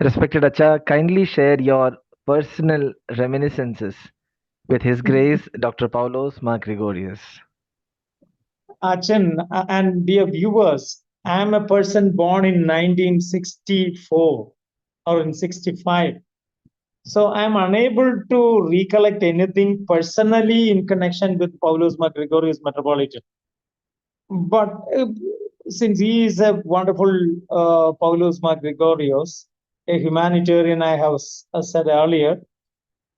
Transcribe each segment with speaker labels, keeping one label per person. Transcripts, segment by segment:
Speaker 1: Respected Acha, kindly share your personal reminiscences with His Grace Dr. Paulos Mark Gregorius.
Speaker 2: Achan and dear viewers, I am a person born in 1964 or in 65. So I am unable to recollect anything personally in connection with Paulus Gregorius Metropolitan. But since he is a wonderful Paulus Gregorius, a humanitarian, I have said earlier,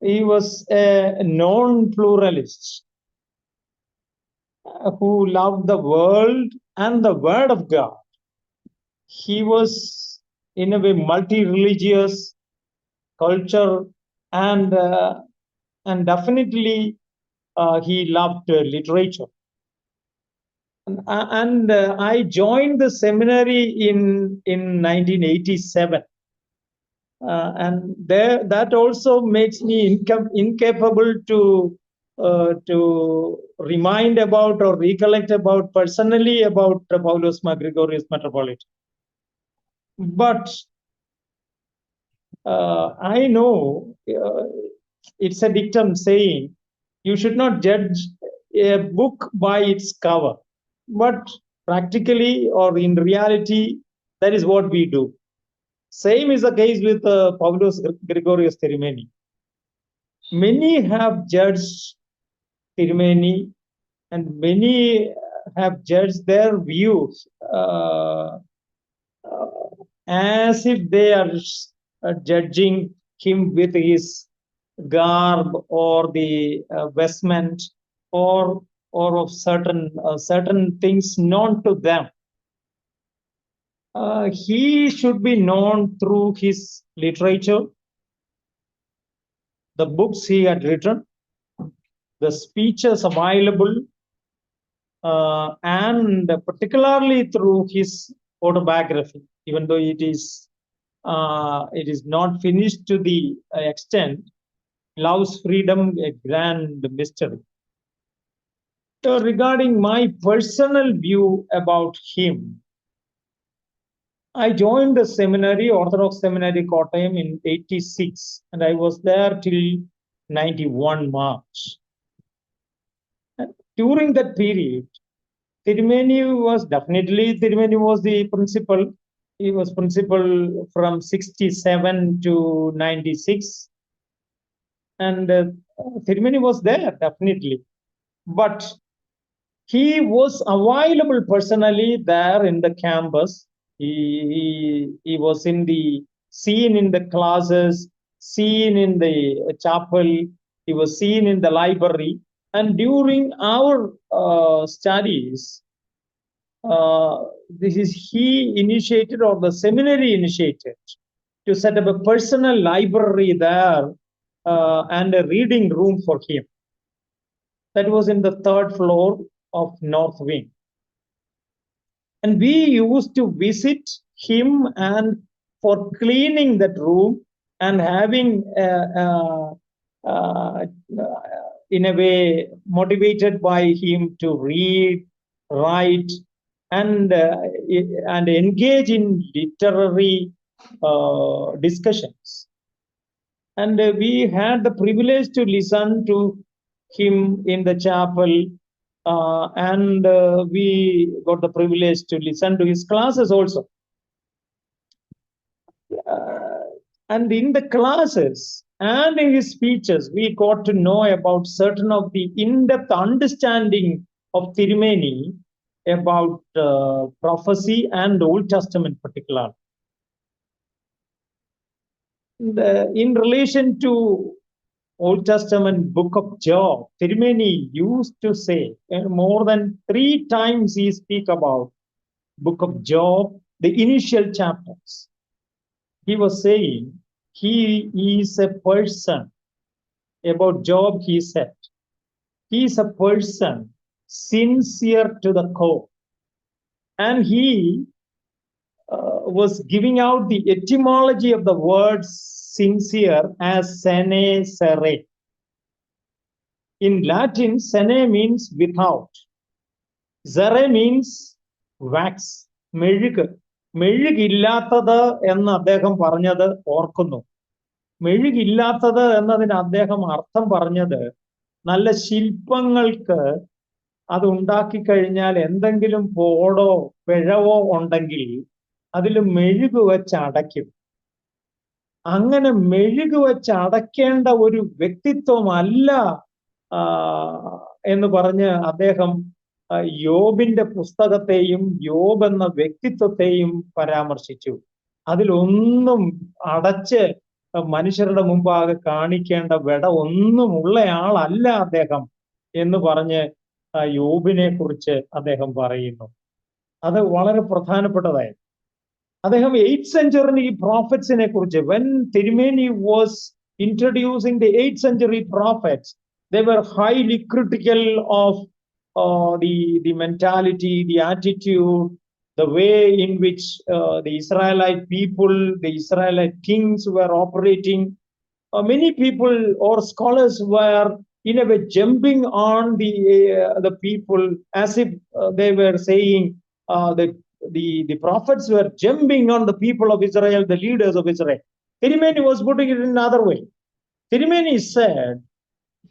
Speaker 2: he was a non-pluralist who loved the world and the Word of God. He was, in a way, multi-religious culture, and definitely he loved literature. And I joined the seminary in 1987. And there, that also makes me incapable to remind about or recollect about personally about Paulus Gregorius Metropolitan. But I know it's a dictum saying you should not judge a book by its cover, but practically or in reality, that is what we do. Same is the case with Paulus Gregorius Tirimeni. Many have judged Tirimeni, and many have judged their views as if they are judging him with his garb or the vestment or of certain things known to them. He should be known through his literature, the books he had written, the speeches available, and particularly through his autobiography, even though it is not finished to the extent Love's Freedom, a Grand Mystery. So regarding my personal view about him, I joined the seminary, Orthodox Seminary Kottayam, in 86, and I was there till 91 March. And during that period, Tirumeni was the principal. He was principal from 67 to 96. And Tirumeni was there, definitely. But he was available personally there in the campus. He was in the seen in the classes, seen in the chapel. He was seen in the library. And during our studies, this is he initiated or the seminary initiated to set up a personal library there and a reading room for him. That was in the third floor of North Wing. And we used to visit him and for cleaning that room and having, in a way, motivated by him to read, write, and engage in literary discussions. And we had the privilege to listen to him in the chapel, and we got the privilege to listen to his classes also. And in the classes and in his speeches, we got to know about certain of the in-depth understanding of Tirumeni about prophecy and Old Testament particularly. In relation to Old Testament book of Job, Tirumeni used to say, more than 3 times he speak about book of Job, the initial chapters. He was saying he is a person. About Job, he said, he is a person sincere to the core. And he was giving out the etymology of the word sincere as sene sere. In Latin, sene means without. Sere means wax, meഴുகு. മെഴുകില്ലാത്തത് എന്ന് അദ്ദേഹം പറഞ്ഞത് ഓർക്കുന്നു. മെഴുകില്ലാത്തത് എന്നതിന് അദ്ദേഹം അർത്ഥം പറഞ്ഞത്, നല്ല ശില്പങ്ങൾക്ക് അത് ഉണ്ടാക്കി കഴിഞ്ഞാൽ എന്തെങ്കിലും പോടോ പിഴവോ ഉണ്ടെങ്കിൽ അതിൽ മെഴുക് വെച്ച് അടയ്ക്കും. അങ്ങനെ മെഴുക് വെച്ച് അടയ്ക്കേണ്ട ഒരു വ്യക്തിത്വമല്ല എന്ന് പറഞ്ഞ് അദ്ദേഹം യോബിന്റെ പുസ്തകത്തെയും യോബ് എന്ന വ്യക്തിത്വത്തെയും പരാമർശിച്ചു. അതിലൊന്നും അടച്ച് മനുഷ്യരുടെ മുമ്പാകെ കാണിക്കേണ്ട വെട ഒന്നുമുള്ളയാളല്ല അദ്ദേഹം എന്ന് പറഞ്ഞ് യോബിനെ കുറിച്ച് അദ്ദേഹം പറയുന്നു. അത് വളരെ പ്രധാനപ്പെട്ടതായിരുന്നു. അദ്ദേഹം 8th century prophetsനെ കുറിച്ച്, when തിരുമേനി was introducing the 8th century prophets, they were highly critical of the mentality, the attitude, the way in which the Israelite people, the Israelite kings were operating. Many people or scholars were in a way jumping on the people as if they were saying that the prophets were jumping on the people of Israel, the leaders of Israel. Tirimeni was putting it in another way. Tirimeni said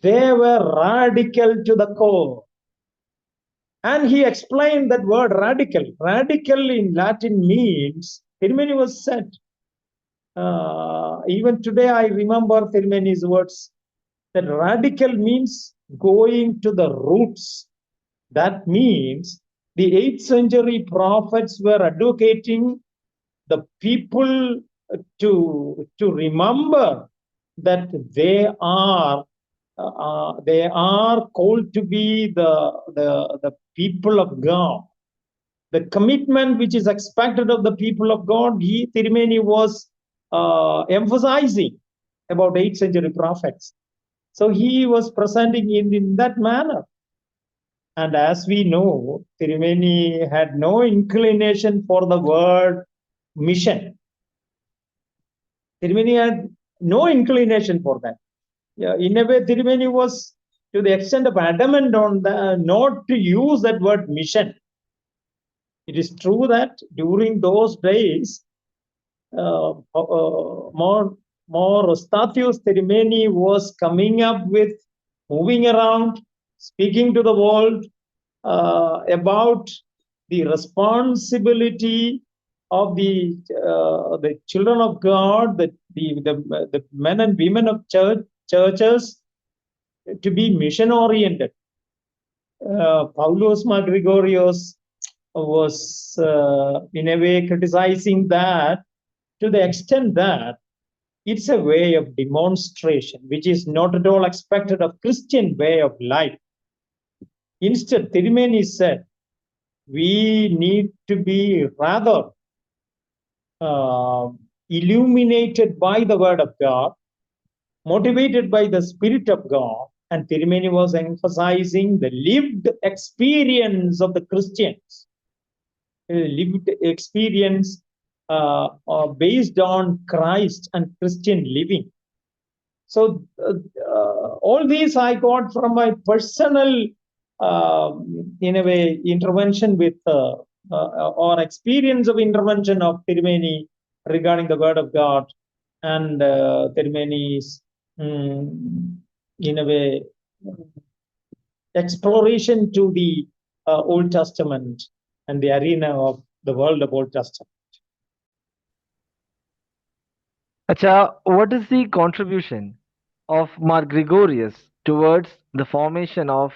Speaker 2: they were radical to the core. And he explained that word radical. Radical in Latin means, Tirimeni was said, even today I remember Tirimeni's words, that radical means going to the roots. That means the 8th century prophets were advocating the people to remember that they are called to be the people of God. The commitment which is expected of the people of God, Tirumeni was emphasizing about 8th century prophets. So he was presenting in that manner. And as we know, Tirumeni had no inclination for the word mission. Tirumeni had no inclination for that. In a way, Tirumeni was to the extent of adamant on not to use that word mission. It is true that during those days, more Statius Tirumeni was coming up with, moving around, speaking to the world about the responsibility of the children of God, the men and women of churches to be mission oriented. Paulos Gregorius was in a way criticizing that to the extent that it's a way of demonstration which is not at all expected of Christian way of life. Instead, Tirumeni said, we need to be rather illuminated by the word of God, motivated by the Spirit of God. And Tirumeni was emphasizing the lived experience of the Christians, lived experience based on Christ and Christian living. So all these I got from my personal, in a way, intervention with or experience of intervention of Tirumeni regarding the word of God, and Tirumeni's in a way exploration to the Old Testament and the arena of the world of Old Testament.
Speaker 1: Acha, what is the contribution of Mark Gregorius towards the formation of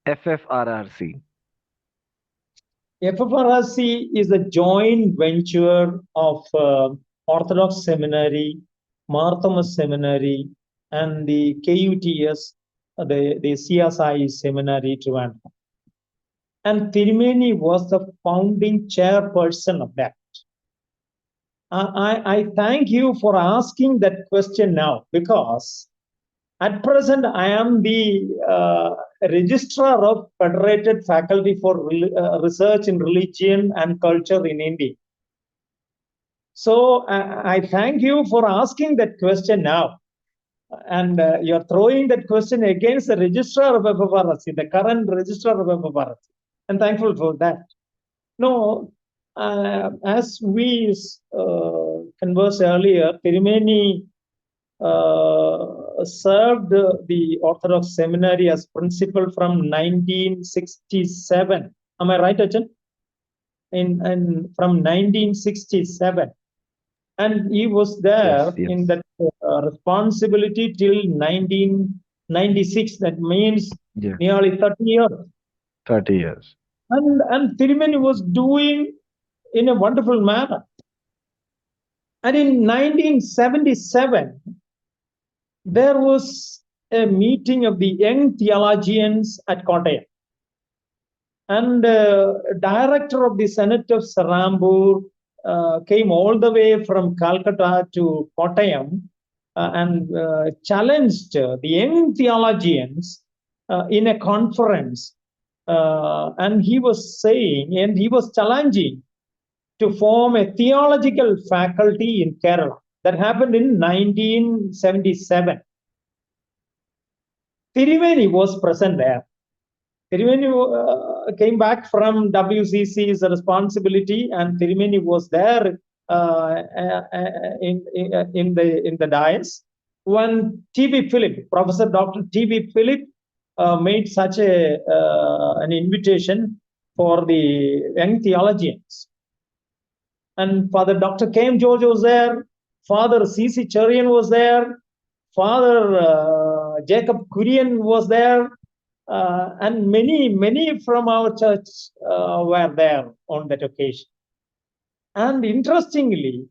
Speaker 1: FFRRC?
Speaker 2: FFRRC is a joint venture of Orthodox Seminary, Marthamas Seminary, and the KUTS, the CSI Seminary Trivandrum. And Tirumeni was the founding chairperson of that. I thank you for asking that question now, because at present I am the registrar of Federated Faculty for Research in Religion and Culture in India. So I thank you for asking that question now. And you're throwing that question against the registrar of FFRC, the current registrar of FFRC. I'm thankful for that. No, As we conversed earlier, Tirumeni served the Orthodox Seminary as principal from 1967. Am I right, Achan? From 1967. And he was there
Speaker 1: Yes,
Speaker 2: in
Speaker 1: yes.
Speaker 2: that responsibility till 1996. That means
Speaker 1: Yeah.
Speaker 2: nearly 30 years.
Speaker 1: 30 years.
Speaker 2: And Tirumeni was doing in a wonderful manner. And in 1977, there was a meeting of the young theologians at Kottayam. And director of the Senate of Sarambur came all the way from Calcutta to Kottayam and challenged the young theologians in a conference. And he was saying, and he was challenging to form a theological faculty in Kerala. That happened in 1977. Tirumeni was present there. Tirumeni came back from WCC's responsibility, and Tirumeni was there in the dais when T.B. Philip, Professor Dr. T.B. Philip, made such an invitation for the young theologians. And Father Dr. K.M. George was there, Father C.C. Cherian was there, Father Jacob Kurian was there, and many from our church were there on that occasion. And interestingly,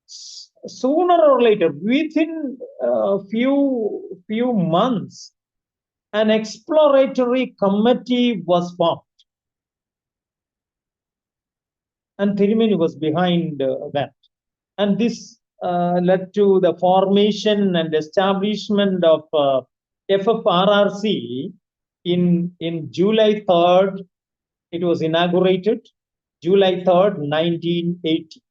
Speaker 2: sooner or later, within a few months, an exploratory committee was formed. And Tirumeni was behind that. And this led to the formation and establishment of FFRRC in July 3rd. It was inaugurated July 3rd, 1980.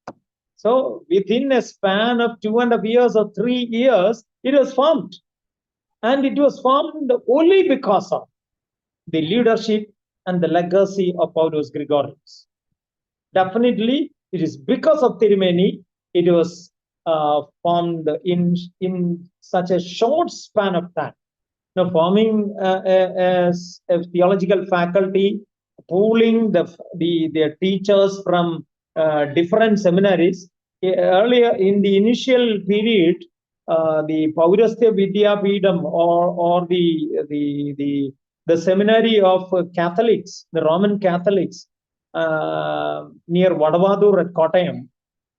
Speaker 2: So within a span of 2.5 years or 3 years, it was formed. And it was formed only because of the leadership and the legacy of Paulus Gregorius. Definitely, it is because of Tirumeni it was formed in such a short span of time. Now, forming a theological faculty, pooling the teachers from different seminaries. Earlier, in the initial period, the Paurastya Vidya Peedam or the seminary of Catholics, the Roman Catholics, near Vadavadur at Kottayam,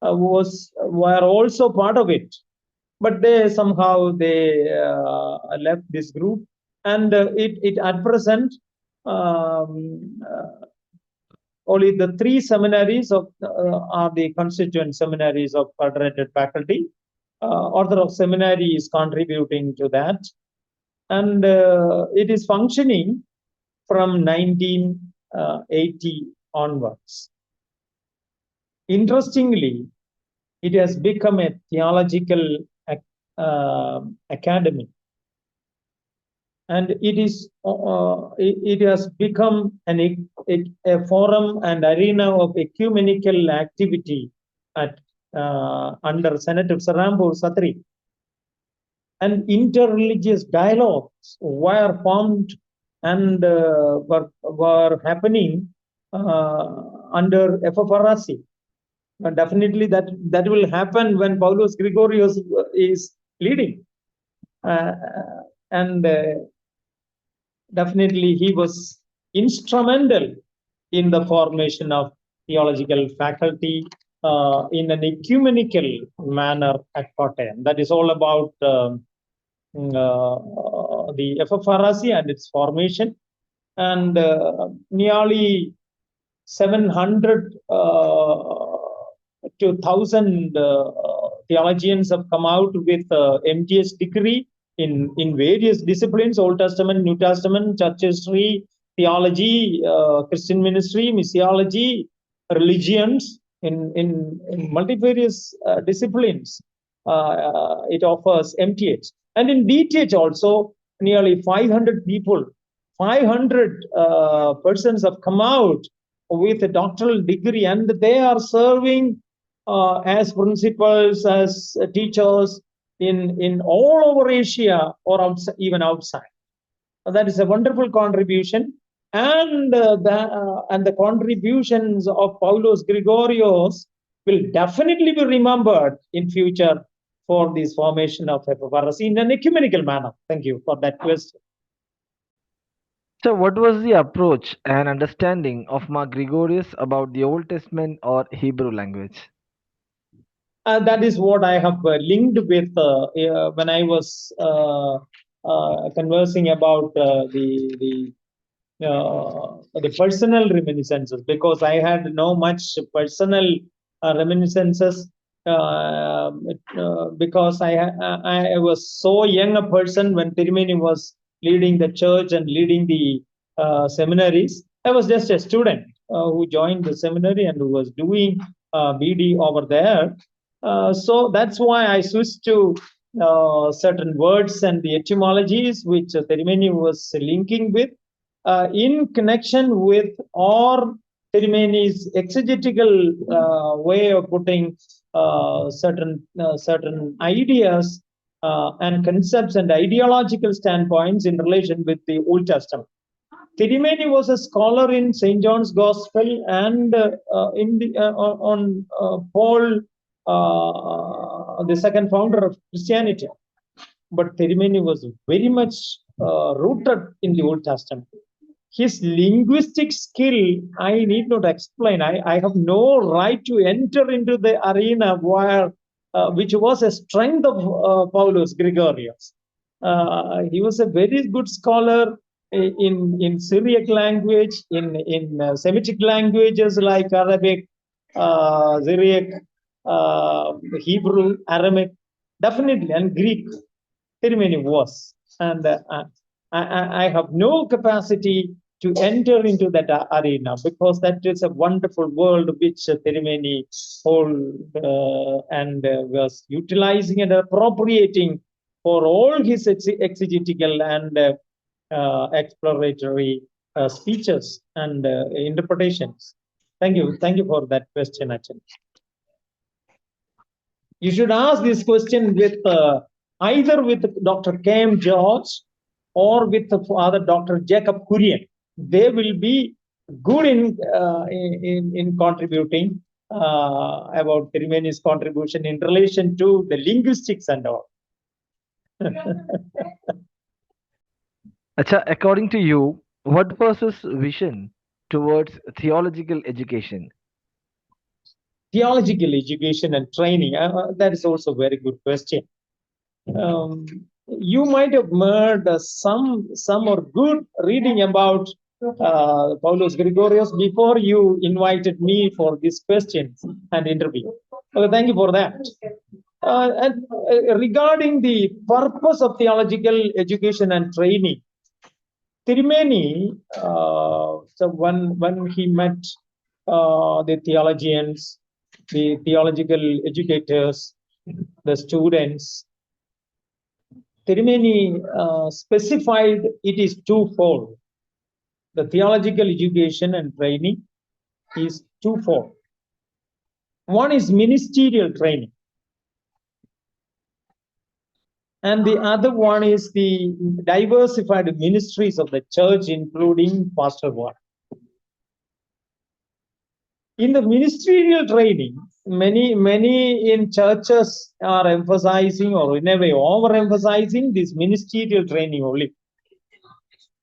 Speaker 2: were also part of it, but they left this group, and it at present only the 3 seminaries are the constituent seminaries of federated faculty. Orthodox Seminary is contributing to that, and it is functioning from 1980 onwards. Interestingly, it has become a theological academy, and it has become a forum and arena of ecumenical activity at under Senate of Sarambur Satri, and interreligious dialogues were formed and were happening under FFRC. Definitely that will happen when Paulus Gregorius is leading, and definitely he was instrumental in the formation of theological faculty in an ecumenical manner at Kottayam. That is all about the FFRC and its formation, and nearly 700 to 1,000 theologians have come out with MTS degree in various disciplines: Old Testament, New Testament, church history, theology, Christian ministry, missiology, religions, in multifarious disciplines. It offers MTH. And in DTH also, nearly 500 people, 500 persons have come out with a doctoral degree, and they are serving as principals, as teachers in all over Asia or outside, even outside. That is a wonderful contribution, and the contributions of Paulos Gregorios will definitely be remembered in future for this formation of FFRS in an ecumenical manner. Thank you for that question.
Speaker 1: So, what was the approach and understanding of Mark Gregorius about the Old Testament or Hebrew language?
Speaker 2: That is what I have linked with when I was conversing about the personal reminiscences, because I had no much personal reminiscences because I was so young a person when Tirumeni was leading the church and leading the seminaries. I was just a student who joined the seminary and who was doing BD over there. So that's why I switched to certain words and the etymologies which Tirumeni was linking with in connection with or Tirumeni's exegetical way of putting certain ideas and concepts and ideological standpoints in relation with the Old Testament. Tirumeni was a scholar in St. John's Gospel and in the on Paul, the second founder of Christianity. But Tirumeni was very much rooted in the Old Testament. His linguistic skill, I need not explain. I have no right to enter into the arena where, which was a strength of Paulus Gregorius. He was a very good scholar in Syriac language, in Semitic languages like Arabic, Syriac, Hebrew, Aramaic, definitely, and Greek. Tirumeni was, and I have no capacity to enter into that arena, because that is a wonderful world which Tirumeni hold and was utilizing and appropriating for all his exegetical and exploratory speeches and interpretations. Thank you for that question, Achan. You should ask this question with either with Dr. K.M. George or with Father Dr. Jacob Kurian. They will be good in contributing about Tirumeni's contribution in relation to the linguistics and all.
Speaker 1: Acha, according to you, what was his vision towards theological education?
Speaker 2: Theological education and training, that is also a very good question. You might have heard some or good reading about Paulus Gregorius before you invited me for this question and interview. Thank you for that. And regarding the purpose of theological education and training, Tirumeni, so when he met the theologians, the theological educators, the students, Tirumeni specified it is twofold. The theological education and training is twofold. One is ministerial training, and the other one is the diversified ministries of the church, including pastoral work. In the ministerial training, many in churches are emphasizing, or in a way overemphasizing, this ministerial training only.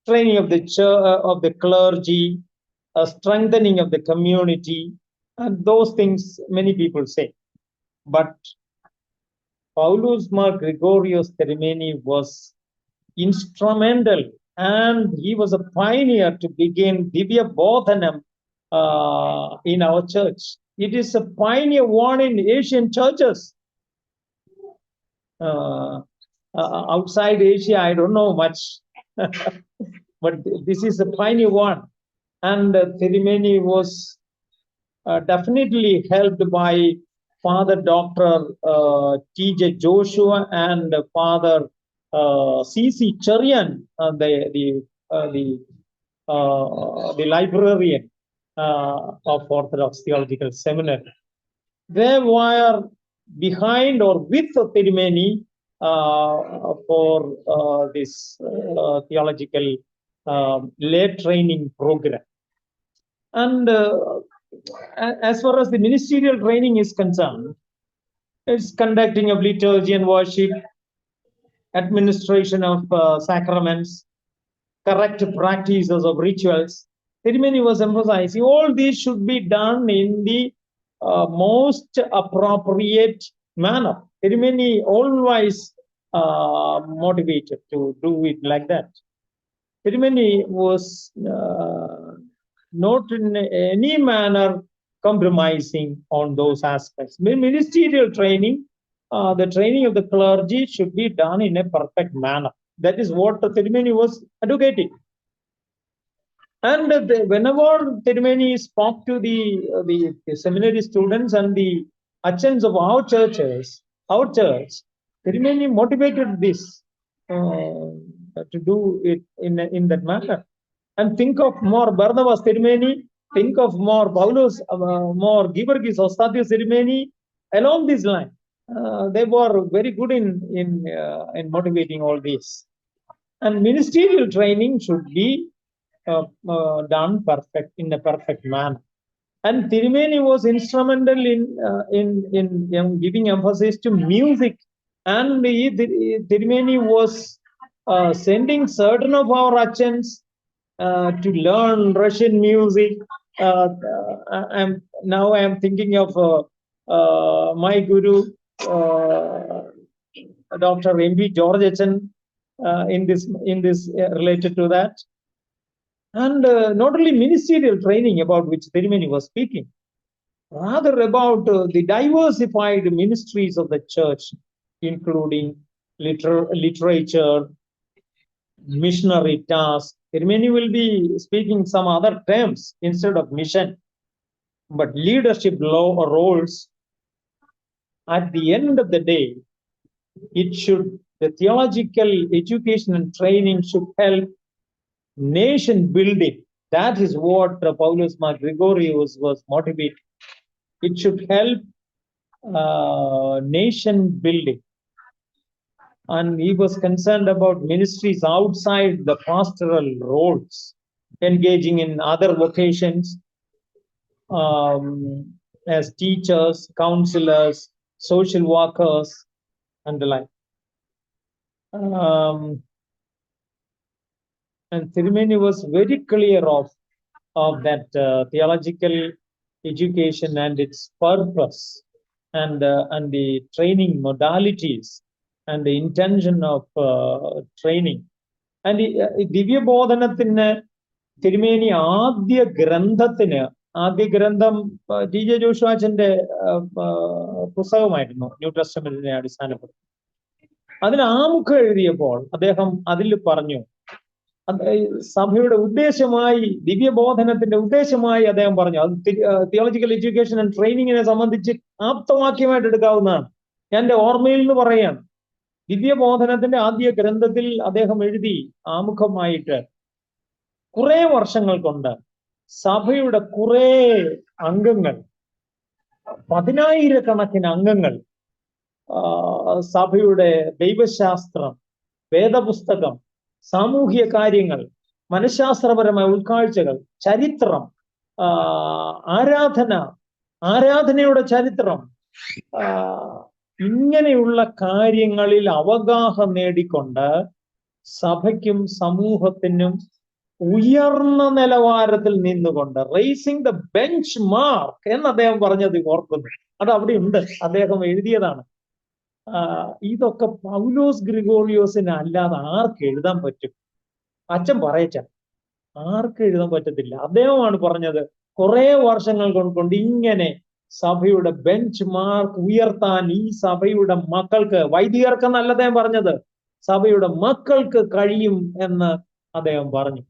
Speaker 2: Training of the church, of the clergy, strengthening of the community, and those things many people say. But Paulus Mark Gregorius Tirumeni was instrumental, and he was a pioneer to begin Divya Bodhanam in our church. It is a pioneer one in Asian churches. Outside Asia, I don't know much, but this is a pioneer one. And Tirumeni was definitely helped by Father Dr. T.J. Joshua and Father C.C. Cherian, the librarian. of Orthodox Theological Seminary. They were behind or with Tirumeni for this theological lay training program. And as far as the ministerial training is concerned, it's conducting of liturgy and worship, administration of sacraments, correct practices of rituals. Tirumeni was emphasizing all these should be done in the most appropriate manner. Tirumeni always motivated to do it like that. Tirumeni was not in any manner compromising on those aspects. Ministerial training, the training of the clergy should be done in a perfect manner. That is what Tirumeni was advocating. And whenever Tirumeni spoke to the seminary students and the achans of our church, Tirumeni motivated this to do it in that manner. And think of more Barnabas Tirumeni, think of more Paulus, more Georgis Ostatius Tirumeni along this line. They were very good in motivating all this. And ministerial training should be done in a perfect manner. And Tirumeni was instrumental in giving emphasis to music. And Tirumeni was sending certain of our achans to learn Russian music. Now I am thinking of my guru, Dr. M.V. George Achan, in this related to that. And not only ministerial training about which Tirumeni was speaking, rather about the diversified ministries of the church, including literature, missionary task. Tirumeni will be speaking some other terms instead of mission, but leadership roles. At the end of the day, the theological education and training should help nation building. That is what Paulus Gregorius was motivated. It should help nation building. And he was concerned about ministries outside the pastoral roles, engaging in other vocations as teachers, counselors, social workers, and the like. And Tirumeni was very clear of that theological education and its purpose, and the training modalities and the intention of training. And ദിവ്യബോധനത്തിന് തിരുമേനി ആദ്യ ഗ്രന്ഥം T J ജോഷുവാച്ചന്റെ പുസ്തകമായിരുന്നു, new ടെസ്റ്റമെന്റിനെ അടിസ്ഥാനപ്പെടുത്തി. അതിന് ആമുഖം എഴുതിയപ്പോൾ അദ്ദേഹം അതിൽ പറഞ്ഞു, സഭയുടെ ഉദ്ദേശമായി, ദിവ്യബോധനത്തിന്റെ ഉദ്ദേശമായി അദ്ദേഹം പറഞ്ഞു, അത് തിയോളജിക്കൽ എഡ്യൂക്കേഷൻ ആൻഡ് ട്രെയിനിങ്ങിനെ സംബന്ധിച്ച് ആപ്തവാക്യമായിട്ട് എടുക്കാവുന്നതാണ്. എന്റെ ഓർമ്മയിൽ നിന്ന് പറയാം, ദിവ്യബോധനത്തിന്റെ ആദ്യ ഗ്രന്ഥത്തിൽ അദ്ദേഹം എഴുതി ആമുഖമായിട്ട്, കുറെ വർഷങ്ങൾ കൊണ്ട് സഭയുടെ കുറെ അംഗങ്ങൾ, 10,000-കണക്കിന് അംഗങ്ങൾ സഭയുടെ ദൈവശാസ്ത്രം, വേദപുസ്തകം, സാമൂഹിക കാര്യങ്ങൾ, മനഃശാസ്ത്രപരമായ ഉൾക്കാഴ്ചകൾ, ചരിത്രം, ആരാധനയുടെ ചരിത്രം, ഇങ്ങനെയുള്ള കാര്യങ്ങളിൽ അവഗാഹം നേടിക്കൊണ്ട് സഭയ്ക്കും സമൂഹത്തിനും ഉയർന്ന നിലവാരത്തിൽ നിന്നുകൊണ്ട് റേസിംഗ് ദ ബെഞ്ച് മാർക്ക് എന്ന് അദ്ദേഹം പറഞ്ഞത് ഓർക്കുന്നു. അത് അവിടെ ഉണ്ട്, അദ്ദേഹം എഴുതിയതാണ്. ഇതൊക്കെ പൗലോസ് ഗ്രിഗോറിയോസിന് അല്ലാതെ ആർക്ക് എഴുതാൻ പറ്റും? അച്ഛൻ പറയച്ച, ആർക്ക് എഴുതാൻ പറ്റത്തില്ല. അദ്ദേഹമാണ് പറഞ്ഞത്, കുറെ വർഷങ്ങൾ കൊണ്ട് ഇങ്ങനെ സഭയുടെ ബെഞ്ച് മാർക്ക് ഉയർത്താൻ ഈ സഭയുടെ മക്കൾക്ക്, വൈദികർക്കെന്നല്ല അദ്ദേഹം പറഞ്ഞത്, സഭയുടെ മക്കൾക്ക് കഴിയും എന്ന് അദ്ദേഹം പറഞ്ഞു.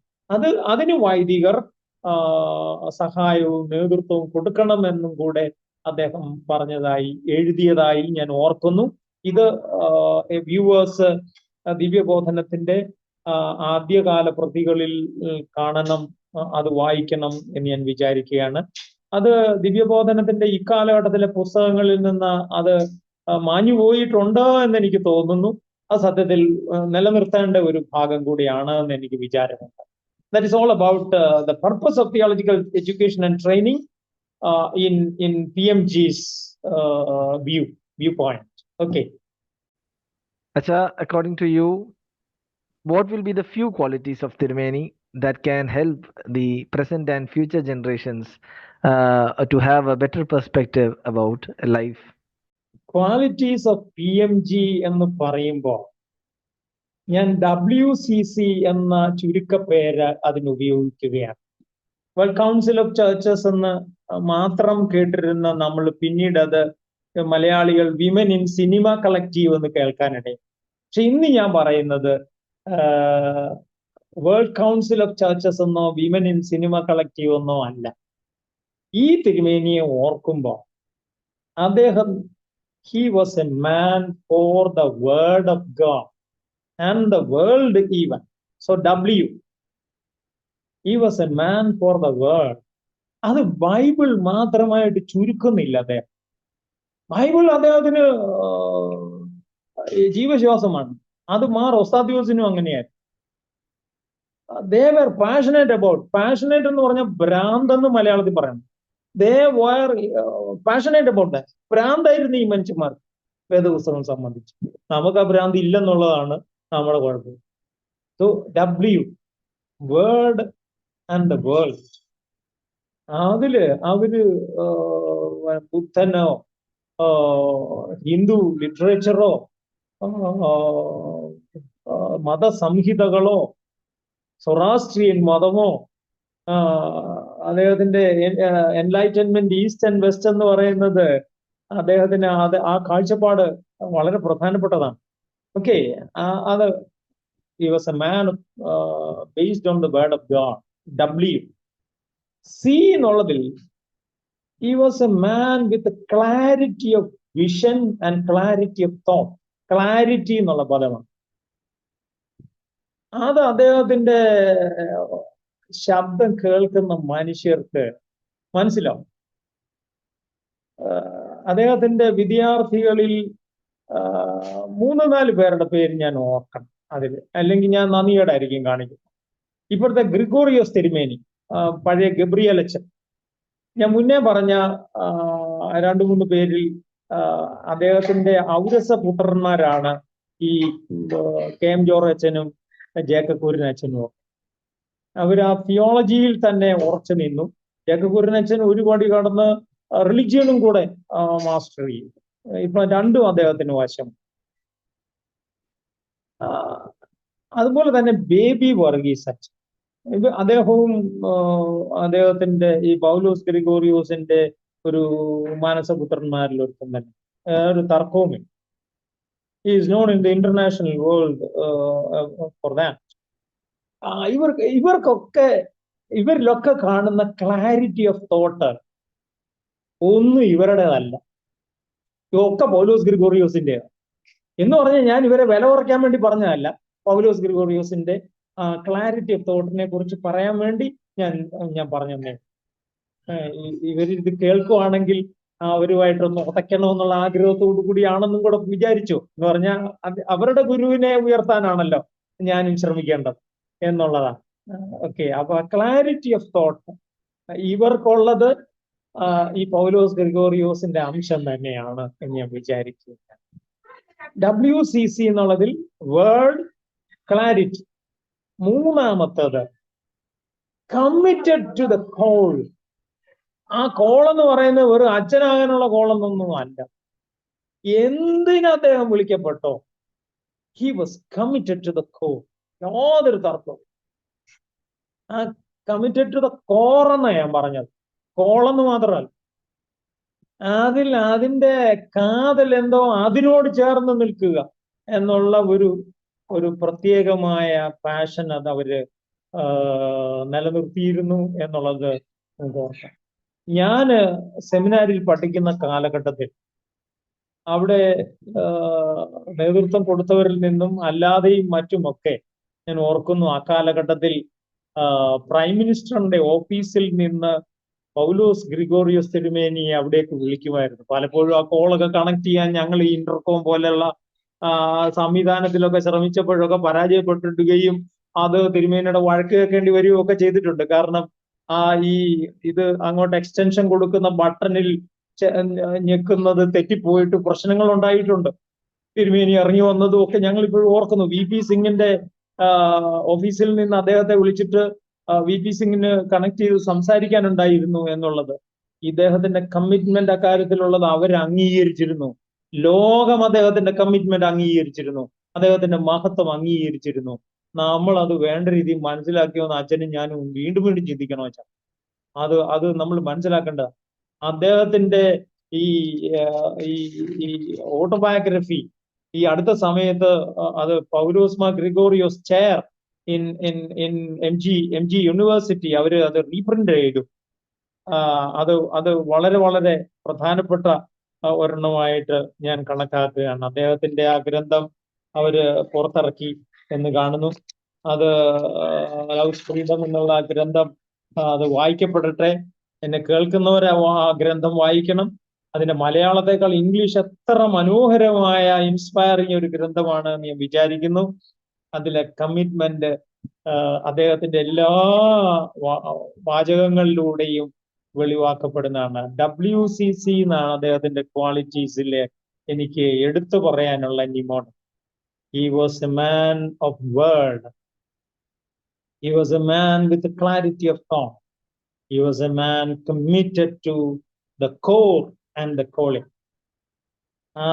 Speaker 2: അതിന് വൈദികർ സഹായവും നേതൃത്വവും കൊടുക്കണമെന്നും കൂടെ അദ്ദേഹം പറഞ്ഞതായി, എഴുതിയതായി ഞാൻ ഓർക്കുന്നു. ഇത് വ്യൂവേഴ്സ് ദിവ്യബോധനത്തിന്റെ ആദ്യകാല പ്രതികളിൽ കാണണം അത് വായിക്കണം എന്ന് ഞാൻ വിചാരിക്കുകയാണ്. അത് ദിവ്യബോധനത്തിന്റെ ഇക്കാലഘട്ടത്തിലെ പുസ്തകങ്ങളിൽ നിന്ന് അത് മാഞ്ഞു പോയിട്ടുണ്ടോ എന്ന് എനിക്ക് തോന്നുന്നു. അത് സത്യത്തിൽ നിലനിർത്തേണ്ട ഒരു ഭാഗം കൂടിയാണ് എന്ന് എനിക്ക് വിചാരമുണ്ട്. That is all about the purpose of theological education and training in PMG's viewpoint. Okay.
Speaker 1: Acha, according to you, what will be the few qualities of Tirumeni that can help the present and future generations to have a better perspective about life?
Speaker 2: Qualities of PMG എന്ന് പറയുമ്പോൾ ഞാൻ WCC എന്ന ചുരുക്കപ്പേര് അതിന് ഉപയോഗിക്കുകയാണ്. World council of churches എന്ന് മാത്രം കേട്ടിരുന്ന നമ്മൾ പിന്നീട് അത് മലയാളികൾ വിമൻ ഇൻ സിനിമ കളക്റ്റീവ് എന്ന് കേൾക്കാനിടയിൽ. പക്ഷെ ഇന്ന് ഞാൻ പറയുന്നത് വേൾഡ് കൗൺസിൽ ഓഫ് ചർച്ചസ് എന്നോ വിമൻ ഇൻ സിനിമ കളക്റ്റീവ് എന്നോ അല്ല. ഈ തിരുമേനിയെ ഓർക്കുമ്പോൾ അദ്ദേഹം he was a man for the word of God and the world even. So W, he was a man for the word. അത് ബൈബിൾ മാത്രമായിട്ട് ചുരുക്കുന്നില്ല അദ്ദേഹം. ബൈബിൾ അദ്ദേഹത്തിന് ജീവശ്വാസമാണ്. അത് ഒസ്താദ്യോസിനും അങ്ങനെയായിരുന്നു. They were passionate about, passionate എന്ന് പറഞ്ഞാൽ ഭ്രാന്തെന്ന് മലയാളത്തിൽ പറയണം. They were passionate about that. ഭ്രാന്തായിരുന്നു ഈ മനുഷ്യന്മാർക്ക് വേദപുസ്തകം സംബന്ധിച്ച്. നമുക്ക് ആ ഭ്രാന്ത് ഇല്ലെന്നുള്ളതാണ് നമ്മുടെ കുഴപ്പം. So W, word and the world. അവര് ബുദ്ധനോ ഹിന്ദു ലിറ്ററേച്ചറോ മതസംഹിതകളോ സൊറാസ്ട്രിയൻ മതമോ അദ്ദേഹത്തിന്റെ എൻലൈറ്റൻമെന്റ് ഈസ്റ്റ് ആൻഡ് വെസ്റ്റ് എന്ന് പറയുന്നത് അദ്ദേഹത്തിന് ആ കാഴ്ചപ്പാട് വളരെ പ്രധാനപ്പെട്ടതാണ്. ഓക്കെ, അത് he was a man based on the word of God. W. C എന്നുള്ളതിൽ he was a man with a clarity of vision and clarity of thought. Clarity എന്നുള്ള പദമാണ്. അത് അദ്ദേഹത്തിന്റെ ശബ്ദം കേൾക്കുന്ന മനുഷ്യർക്ക് മനസ്സിലാവും. അദ്ദേഹത്തിന്റെ വിദ്യാർത്ഥികളിൽ 3-4 പേരുടെ പേര് ഞാൻ ഓർക്കണം അതിൽ, അല്ലെങ്കിൽ ഞാൻ നന്ദിയോടായിരിക്കും കാണിക്കുന്നത്. ഇപ്പോഴത്തെ ഗ്രിഗോറിയോസ് തിരുമേനി, പഴയ ഗബ്രിയേൽ അച്ഛൻ, ഞാൻ മുന്നേ പറഞ്ഞ 2-3 പേരിൽ അദ്ദേഹത്തിന്റെ ഔരസപുത്രന്മാരാണ് ഈ KM ജോർജ് അച്ഛനും ജേക്കബ് അച്ഛനും. അവർ ആ തിയോളജിയിൽ തന്നെ ഉറച്ചു നിന്നു. ജേക്കബ് അച്ഛൻ ഒരു പടി കടന്ന് റിലിജിയനും കൂടെ മാസ്റ്റർ ചെയ്യും. ഇപ്പൊ രണ്ടും അദ്ദേഹത്തിന് വശം. അതുപോലെ തന്നെ ബേബി വർഗീസ് അച്ഛൻ, അദ്ദേഹവും അദ്ദേഹത്തിന്റെ ഈ പൗലോസ് ഗ്രിഗോറിയോസിന്റെ ഒരു മാനസപുത്രന്മാരിൽ ഒരുത്തൻ തന്നെ, ഒരു തർക്കവുമില്ല. He is known in the international world for that. ഇവരിലൊക്കെ കാണുന്ന ക്ലാരിറ്റി ഓഫ് തോട്ട് ഒന്നും ഇവരുടേതല്ല, ഒക്കെ പൗലോസ് ഗ്രിഗോറിയോസിന്റെ എന്ന് പറഞ്ഞാൽ ഞാൻ ഇവരെ വില കുറയ്ക്കാൻ വേണ്ടി പറഞ്ഞതല്ല. പൗലോസ് ഗ്രിഗോറിയോസിന്റെ ക്ലാരിറ്റി ഓഫ് തോട്ടിനെ കുറിച്ച് പറയാൻ വേണ്ടി ഞാൻ പറഞ്ഞതേ. ഇവരിത് കേൾക്കുവാണെങ്കിൽ അവരുമായിട്ടൊന്ന് ഉടയ്ക്കണമെന്നുള്ള ആഗ്രഹത്തോടു കൂടിയാണെന്നും കൂടെ വിചാരിച്ചു. എന്ന് പറഞ്ഞാൽ അവരുടെ ഗുരുവിനെ ഉയർത്താനാണല്ലോ ഞാനും ശ്രമിക്കേണ്ടത് എന്നുള്ളതാണ്. ഓക്കെ, അപ്പൊ ക്ലാരിറ്റി ഓഫ് തോട്ട് ഇവർക്കുള്ളത് ഈ പൗലോസ് ഗ്രിഗോറിയോസിന്റെ അംശം തന്നെയാണ് എന്ന് ഞാൻ വിചാരിക്കുക. WCC എന്നുള്ളതിൽ വേർഡ്, ക്ലാരിറ്റി. മൂന്നാമത്തത് കമ്മിറ്റഡ് ടു ദ കോൾ. ആ കോൾ എന്ന് പറയുന്നത് ഒരു അച്ഛനാകാനുള്ള കോളെന്നൊന്നും അല്ല. എന്തിന് അദ്ദേഹം വിളിക്കപ്പെട്ടോ, he was committed to the call. യാതൊരു തർക്കവും. ആ കമ്മിറ്റഡ് ടു ദ കോർ എന്നാ ഞാൻ പറഞ്ഞത്, കോളെന്ന് മാത്രമല്ല. അതിന്റെ കാതൽ എന്തോ അതിനോട് ചേർന്ന് നിൽക്കുക എന്നുള്ള ഒരു പ്രത്യേകമായ പാഷൻ അത് അവര് നിലനിർത്തിയിരുന്നു എന്നുള്ളത് നമുക്ക് ഓർക്കാം. ഞാന് സെമിനാരിൽ പഠിക്കുന്ന കാലഘട്ടത്തിൽ അവിടെ നേതൃത്വം കൊടുത്തവരിൽ നിന്നും അല്ലാതെയും മറ്റുമൊക്കെ ഞാൻ ഓർക്കുന്നു, ആ കാലഘട്ടത്തിൽ പ്രൈം മിനിസ്റ്ററിന്റെ ഓഫീസിൽ നിന്ന് പൗലോസ് ഗ്രിഗോറിയോസ് തിരുമേനിയെ അവിടേക്ക് വിളിക്കുമായിരുന്നു. പലപ്പോഴും ആ കോളൊക്കെ കണക്ട് ചെയ്യാൻ ഞങ്ങൾ ഈ ഇന്റർകോം പോലെയുള്ള സംവിധാനത്തിലൊക്കെ ശ്രമിച്ചപ്പോഴൊക്കെ പരാജയപ്പെട്ടിടുകയും അത് തിരുമേനിയുടെ വഴക്ക് കേൾക്കേണ്ടി വരികയും ഒക്കെ ചെയ്തിട്ടുണ്ട്. കാരണം ആ ഈ ഇത് അങ്ങോട്ട് എക്സ്റ്റൻഷൻ കൊടുക്കുന്ന ബട്ടണിൽ ഞെക്കുന്നത് തെറ്റിപ്പോയിട്ട് പ്രശ്നങ്ങൾ ഉണ്ടായിട്ടുണ്ട്. തിരുമേനി ഇറങ്ങി വന്നതും ഒക്കെ ഞങ്ങൾ ഇപ്പോഴും ഓർക്കുന്നു. വി പി സിംഗിന്റെ ഓഫീസിൽ നിന്ന് അദ്ദേഹത്തെ വിളിച്ചിട്ട് വി പി സിംഗിന് കണക്ട് ചെയ്ത് സംസാരിക്കാനുണ്ടായിരുന്നു എന്നുള്ളത്. ഇദ്ദേഹത്തിന്റെ കമ്മിറ്റ്മെന്റ് അക്കാര്യത്തിലുള്ളത് അവർ അംഗീകരിച്ചിരുന്നു. ലോകം അദ്ദേഹത്തിന്റെ കമ്മിറ്റ്മെന്റ് അംഗീകരിച്ചിരുന്നു. അദ്ദേഹത്തിന്റെ മഹത്വം അംഗീകരിച്ചിരുന്നു. നമ്മൾ അത് വേണ്ട രീതിയിൽ മനസ്സിലാക്കിയോന്ന് അച്ഛനും ഞാനും വീണ്ടും വീണ്ടും ചിന്തിക്കണോ അച്ഛൻ? അത് നമ്മൾ മനസ്സിലാക്കേണ്ട. അദ്ദേഹത്തിന്റെ ഈ ഈ ഓട്ടോബയോഗ്രഫി ഈ അടുത്ത സമയത്ത് അത് Paulos Mar Gregorios chair in in in M G university അവര് അത് റീപ്രിന്റ് ചെയ്തു. അത് വളരെ വളരെ പ്രധാനപ്പെട്ട ഒരെണ്ണമായിട്ട് ഞാൻ കണക്കാക്കുകയാണ്. അദ്ദേഹത്തിന്റെ ആ ഗ്രന്ഥം അവര് പുറത്തിറക്കി എന്ന് കാണുന്നു. അത് ലവ് ഫ്രീഡം എന്നുള്ള ആ ഗ്രന്ഥം അത് വായിക്കപ്പെടട്ടെ. എന്നെ കേൾക്കുന്നവരെ ആ ഗ്രന്ഥം വായിക്കണം. അതിന്റെ മലയാളത്തെക്കാൾ ഇംഗ്ലീഷ് എത്ര മനോഹരമായ ഇൻസ്പയറിങ് ഒരു ഗ്രന്ഥമാണ് എന്ന് ഞാൻ വിചാരിക്കുന്നു. അതിലെ കമ്മിറ്റ്മെന്റ് അദ്ദേഹത്തിന്റെ എല്ലാ വാചകങ്ങളിലൂടെയും വെളിവാക്കപ്പെടുന്നതാണ്. WCC എന്നാണ് അദ്ദേഹത്തിന്റെ ക്വാളിറ്റീസിലെ എനിക്ക് എടുത്തു പറയാനുള്ള നിമോൺ. He was a man of word. He was a man with a clarity of thought. He was a man committed to the core and the calling.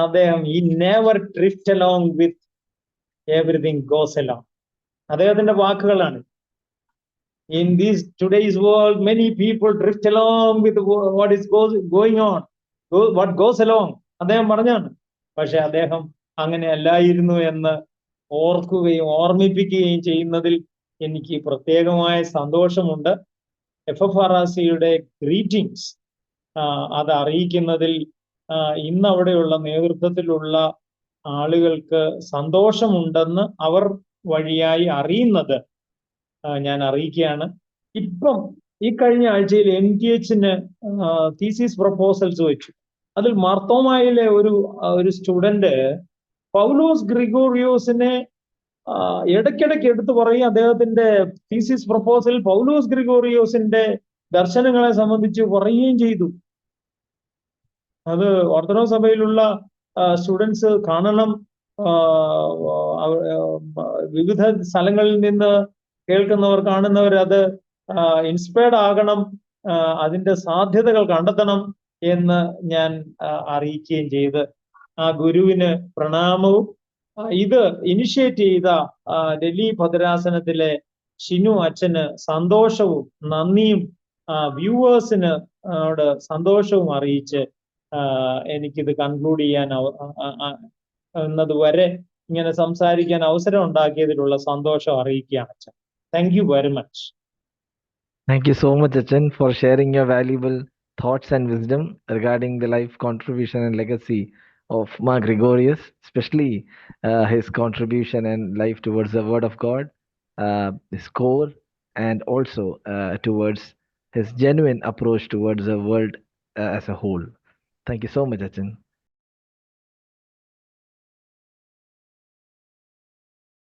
Speaker 2: അദ്ദേഹം he never drift along with everything goes along. അദ്ദേഹത്തിന്റെ വാക്കുകളാണ്. In this today's world, many people drift along with what is going on, what goes along. അദ്ദേഹം പറഞ്ഞാണ്. പക്ഷെ അദ്ദേഹം അങ്ങനെ അല്ലായിരുന്നു എന്ന് ഓർക്കുകയും ഓർമ്മിപ്പിക്കുകയും ചെയ്യുന്നതിൽ എനിക്ക് പ്രത്യേകമായ സന്തോഷമുണ്ട്. FFRCയുടെ ഗ്രീറ്റിംഗ്സ് അത് അറിയിക്കുന്നതിൽ ഇന്ന് അവിടെയുള്ള നേതൃത്വത്തിലുള്ള ആളുകൾക്ക് സന്തോഷമുണ്ടെന്ന് അവർ വഴിയായി അറിയുന്നത് ഞാൻ അറിയിക്കുകയാണ്. ഇപ്പം ഈ കഴിഞ്ഞ ആഴ്ചയിൽ MTHന് തീസിസ് പ്രപ്പോസൽസ് വെച്ചു. അതിൽ മാർത്തോമായിലെ ഒരു സ്റ്റുഡന്റ് പൗലോസ് ഗ്രിഗോറിയോസിനെ ഇടയ്ക്കിടയ്ക്ക് എടുത്തു പറയും. അദ്ദേഹത്തിന്റെ തീസിസ് പ്രപ്പോസൽ പൗലോസ് ഗ്രിഗോറിയോസിന്റെ ദർശനങ്ങളെ സംബന്ധിച്ച് പറയുകയും ചെയ്തു. അത് ഓർത്തഡോക്സ് സഭയിലുള്ള സ്റ്റുഡൻസ് കാണണം. വിവിധ സ്ഥലങ്ങളിൽ നിന്ന് കേൾക്കുന്നവർ കാണുന്നവർ അത് ഇൻസ്പയർഡ് ആകണം, അതിന്റെ സാധ്യതകൾ കണ്ടെത്തണം എന്ന് ഞാൻ അറിയിക്കുകയും ചെയ്ത് ആ ഗുരുവിന് പ്രണാമവും ഇത് ഇനിഷ്യേറ്റ് ചെയ്ത ഡൽഹി ഭദ്രാസനത്തിലെ ഷിനു അച്ഛന് സന്തോഷവും നന്ദിയും വ്യൂവേഴ്സിന് സന്തോഷവും അറിയിച്ച് എനിക്കിത് കൺക്ലൂഡ് ചെയ്യാൻ എന്നതുവരെ ഇങ്ങനെ സംസാരിക്കാൻ അവസരം ഉണ്ടാക്കിയതിലുള്ള സന്തോഷം അറിയിക്കുകയാണ് അച്ഛൻ. Thank you very much.
Speaker 1: Thank you so much, Achan, for sharing your valuable thoughts and wisdom regarding the life contribution and legacy of Ma Gregorius, especially his contribution and life towards the Word of God, his core, and also towards his genuine approach towards the world as a whole. Thank you so much, Achan.